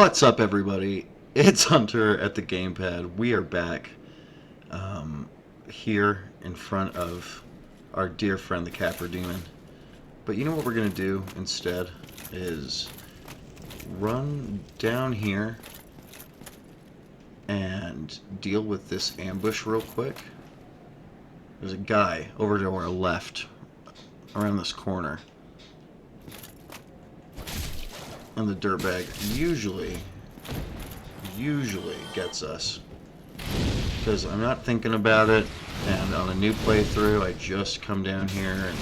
What's up, everybody? It's Hunter at the gamepad. We are back here in front of our dear friend the Capper Demon. But you know what we're going to do instead is run down here and deal with this ambush real quick. There's a guy over to our left around this corner. And the dirtbag usually gets us. Because I'm not thinking about it, and on a new playthrough, I just come down here and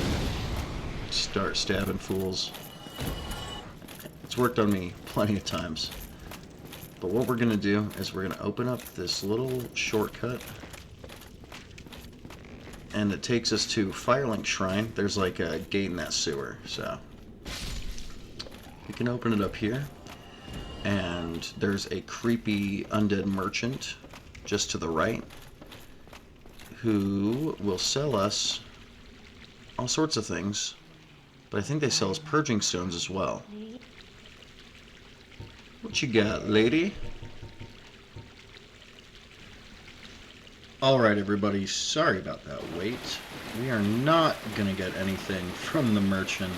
start stabbing fools. It's worked on me plenty of times. But what we're going to do is we're going to open up this little shortcut. And it takes us to Firelink Shrine. There's like a gate in that sewer, so we can open it up here. And there's a creepy undead merchant just to the right who will sell us all sorts of things, but I think they sell us purging stones as well. What you got, lady? Alright, everybody, sorry about that wait. We are not gonna get anything from the merchant,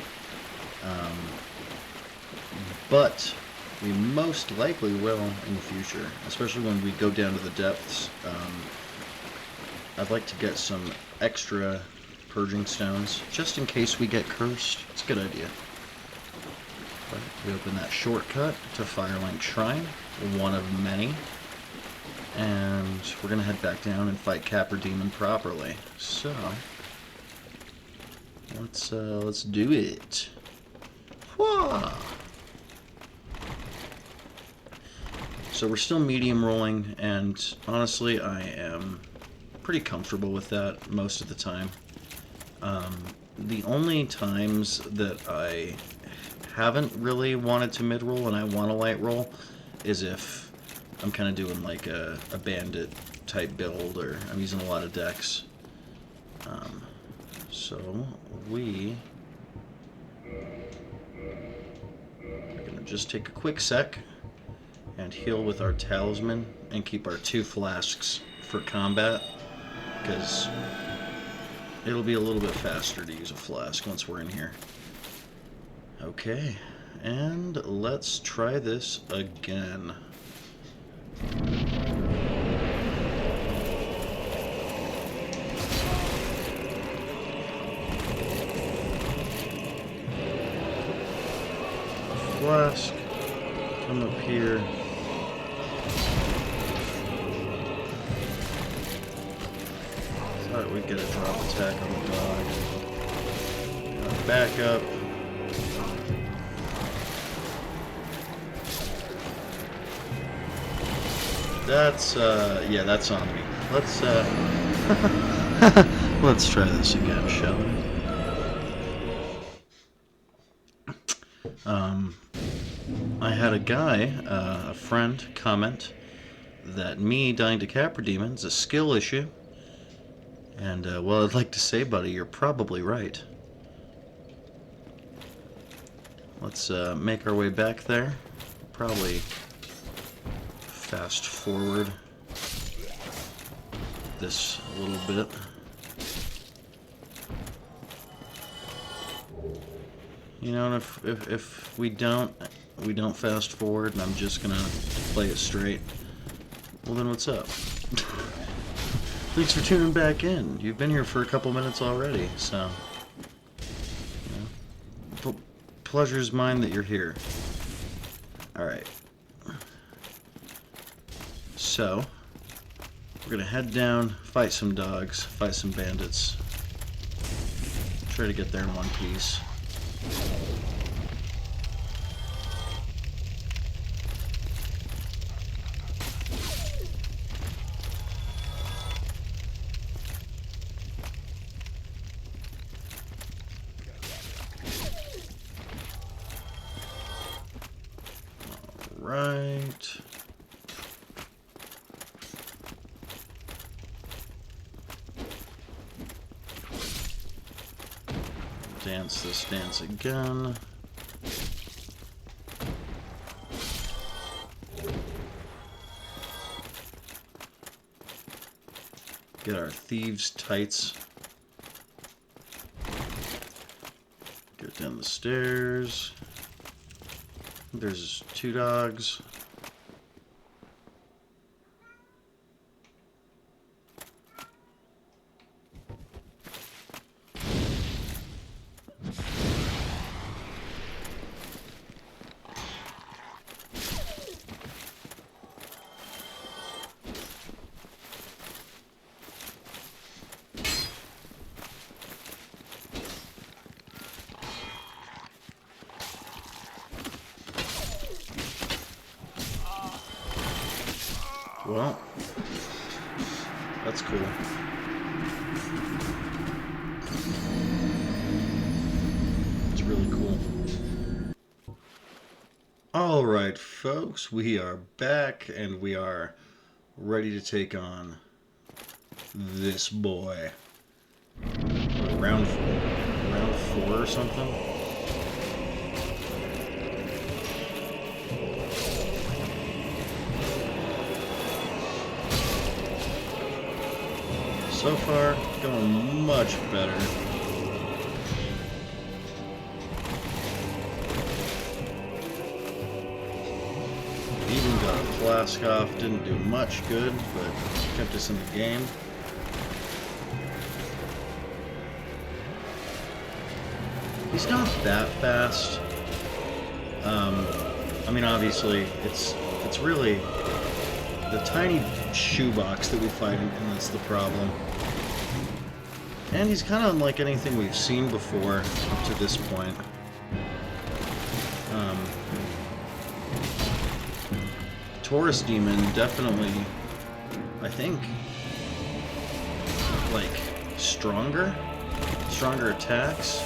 but we most likely will in the future, especially when we go down to the depths. I'd like to get some extra purging stones, just in case we get cursed. It's a good idea. But we open that shortcut to Firelink Shrine, one of many, and we're gonna head back down and fight Capper Demon properly. So let's do it. Whoa! So we're still medium rolling, and honestly, I am pretty comfortable with that most of the time. The only times that I haven't really wanted to mid-roll and I want to light roll is if I'm kind of doing like a bandit type build, or I'm using a lot of decks. So we are going to just take a quick sec and heal with our talisman and keep our 2 flasks for combat, because it'll be a little bit faster to use a flask once we're in here. Okay, and let's try this again. Flask, come up here. Thought we'd get a drop attack on the dog. Back up. That's, yeah, that's on me. Let's, let's try this again, shall we? I had a guy, a friend, comment that me dying to Capper Demon is a skill issue. And, well, I'd like to say, buddy, you're probably right. Let's make our way back there. Probably fast forward this a little bit. You know, and if we don't fast forward, and I'm just gonna play it straight, well then what's up? Thanks for tuning back in. You've been here for a couple minutes already, so you know, pleasure's mine that you're here. Alright. So, we're gonna head down, fight some dogs, fight some bandits. Try to get there in one piece. Right. Dance this dance again. Get our thieves' tights. Get down the stairs. There's 2 dogs. Well, that's cool. It's really cool. Alright, folks, we are back and we are ready to take on this boy. Round 4 or something? So far, going much better. Even got a flask off, didn't do much good, but kept us in the game. He's not that fast. I mean, obviously, it's really the tiny shoebox that we fight in, and that's the problem. And he's kind of unlike anything we've seen before up to this point. Taurus Demon definitely, I think, like, stronger attacks,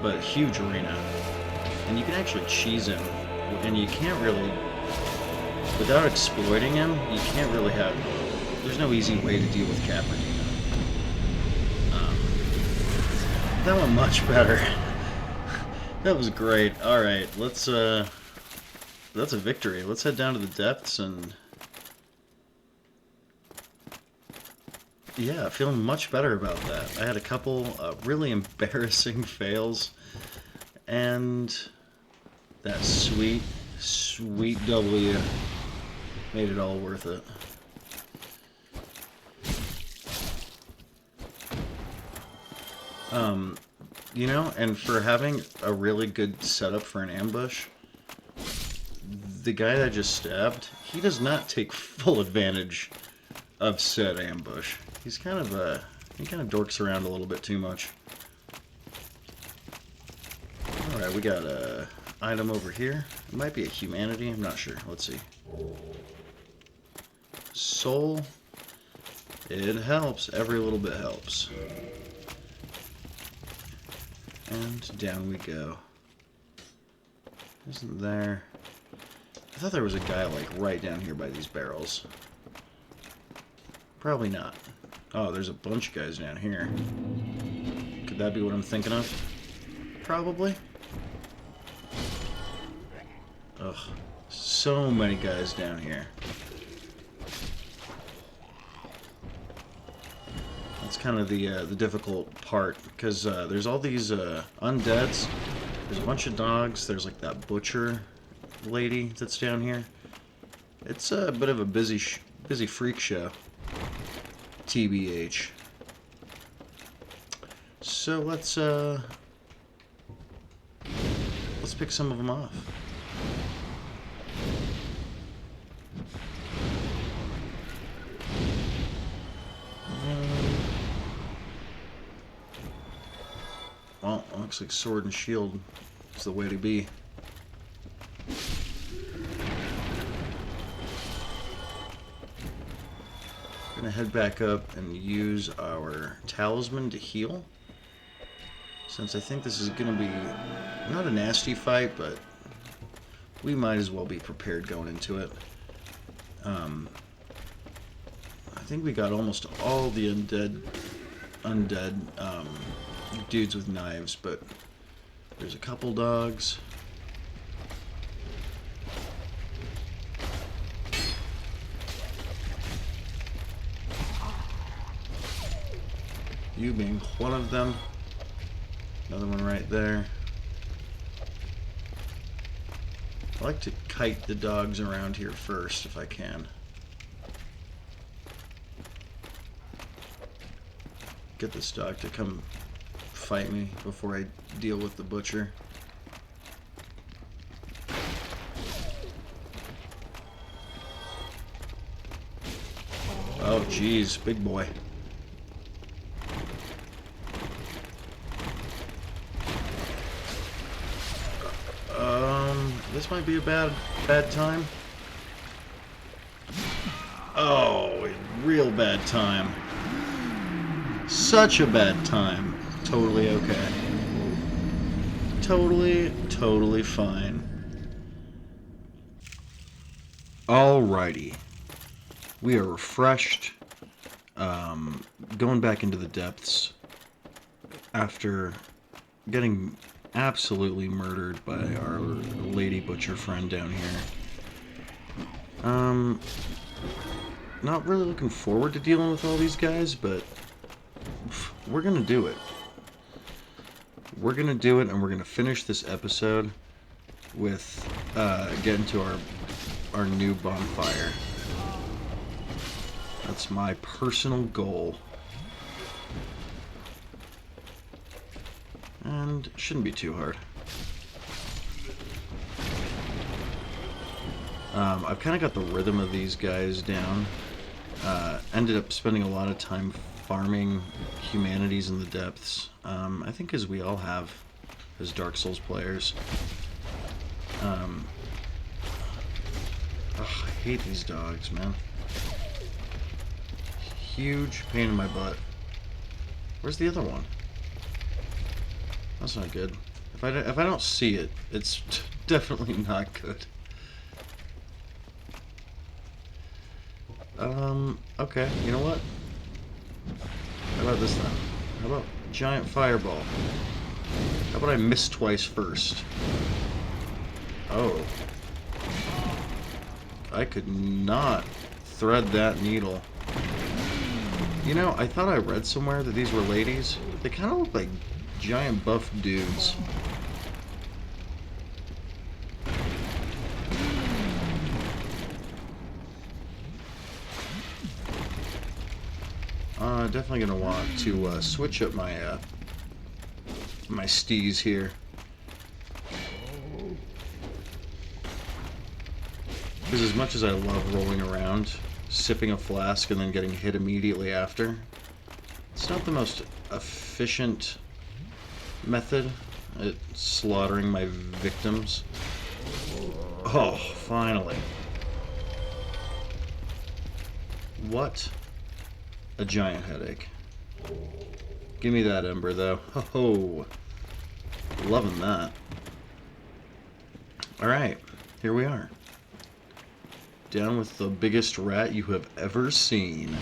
but huge arena. And you can actually cheese him, and you can't really, without exploiting him, you can't really have, there's no easy way to deal with Capradina. That went much better. That was great. Alright, let's, that's a victory. Let's head down to the depths and... Yeah, feeling much better about that. I had a couple really embarrassing fails, and that sweet, sweet W made it all worth it. You know, and for having a really good setup for an ambush, the guy that I just stabbed, he does not take full advantage of said ambush. He's kind of, he kind of dorks around a little bit too much. Alright, we got a item over here. It might be a humanity, I'm not sure. Let's see. Soul. It helps. Every little bit helps. And down we go. Isn't there... I thought there was a guy, like, right down here by these barrels. Probably not. Oh, there's a bunch of guys down here. Could that be what I'm thinking of? Probably. Ugh. So many guys down here. That's kind of the difficult part, because there's all these undeads. There's a bunch of dogs. There's like that butcher lady that's down here. It's a bit of a busy freak show. TBH. So let's pick some of them off. Well, looks like sword and shield is the way to be. We're gonna head back up and use our talisman to heal, since I think this is gonna be not a nasty fight, but we might as well be prepared going into it. I think we got almost all the undead dudes with knives, but there's a couple dogs. You being one of them. Another one right there. I like to kite the dogs around here first if I can. Get this dog to come fight me before I deal with the butcher. Oh geez, big boy. This might be a bad time. Oh, real bad time. Such a bad time. Totally okay. Totally fine. Alrighty. We are refreshed. Going back into the depths after getting absolutely murdered by our lady butcher friend down here. Not really looking forward to dealing with all these guys, but we're gonna do it. We're gonna do it, and we're gonna finish this episode with getting to our new bonfire. That's my personal goal. And it shouldn't be too hard. I've kind of got the rhythm of these guys down. Ended up spending a lot of time farming humanities in the depths. I think as we all have as Dark Souls players. I hate these dogs, man. Huge pain in my butt. Where's the other one? That's not good. If I don't see it, it's definitely not good. Okay, you know what? How about this then? How about giant fireball? How about I miss twice first? Oh. I could not thread that needle. You know, I thought I read somewhere that these were ladies. They kind of look like giant buff dudes. Definitely gonna want to switch up my my steez here, because as much as I love rolling around, sipping a flask and then getting hit immediately after, it's not the most efficient method at slaughtering my victims. Oh, finally. What a giant headache. Give me that ember, though. Ho-ho. Loving that. Alright, here we are. Down with the biggest rat you have ever seen.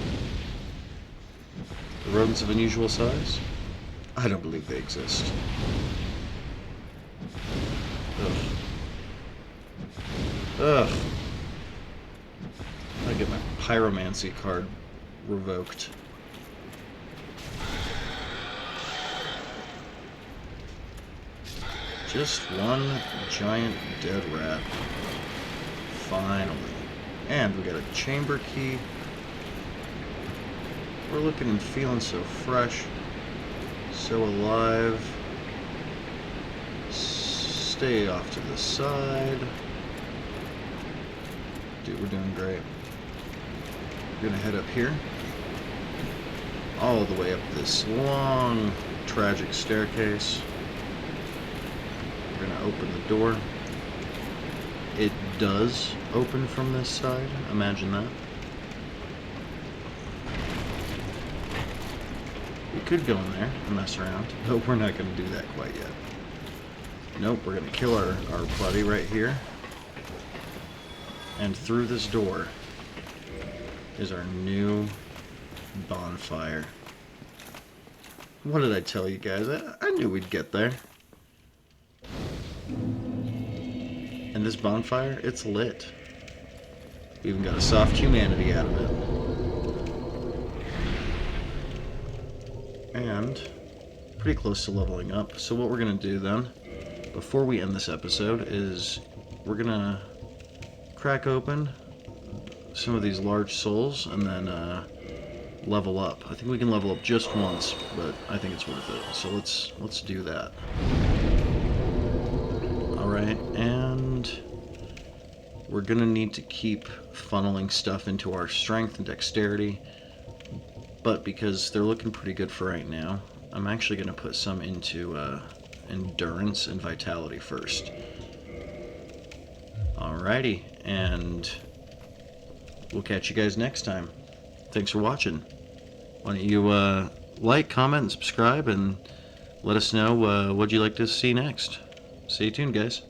The rodents of unusual size? I don't believe they exist. Ugh. Ugh. I get my pyromancy card revoked. Just one giant dead rat. Finally. And we got a chamber key. We're looking and feeling so fresh. So alive. Stay off to the side. Dude, we're doing great. We're gonna head up here. All the way up this long, tragic staircase. We're gonna open the door. It does open from this side. Imagine that. We could go in there and mess around, but we're not gonna do that quite yet. Nope, we're gonna kill our buddy right here. And through this door is our new bonfire. What did I tell you guys? I knew we'd get there. And this bonfire, it's lit. We even got a soft humanity out of it. and pretty close to leveling up. So what we're going to do then, before we end this episode, is we're going to crack open some of these large souls and then level up. I think we can level up just once, but I think it's worth it. So let's do that. Alright, and we're going to need to keep funneling stuff into our strength and dexterity, but because they're looking pretty good for right now, I'm actually going to put some into endurance and vitality first. Alrighty, and we'll catch you guys next time. Thanks for watching. Why don't you like, comment, and subscribe, and let us know what you'd like to see next. Stay tuned, guys.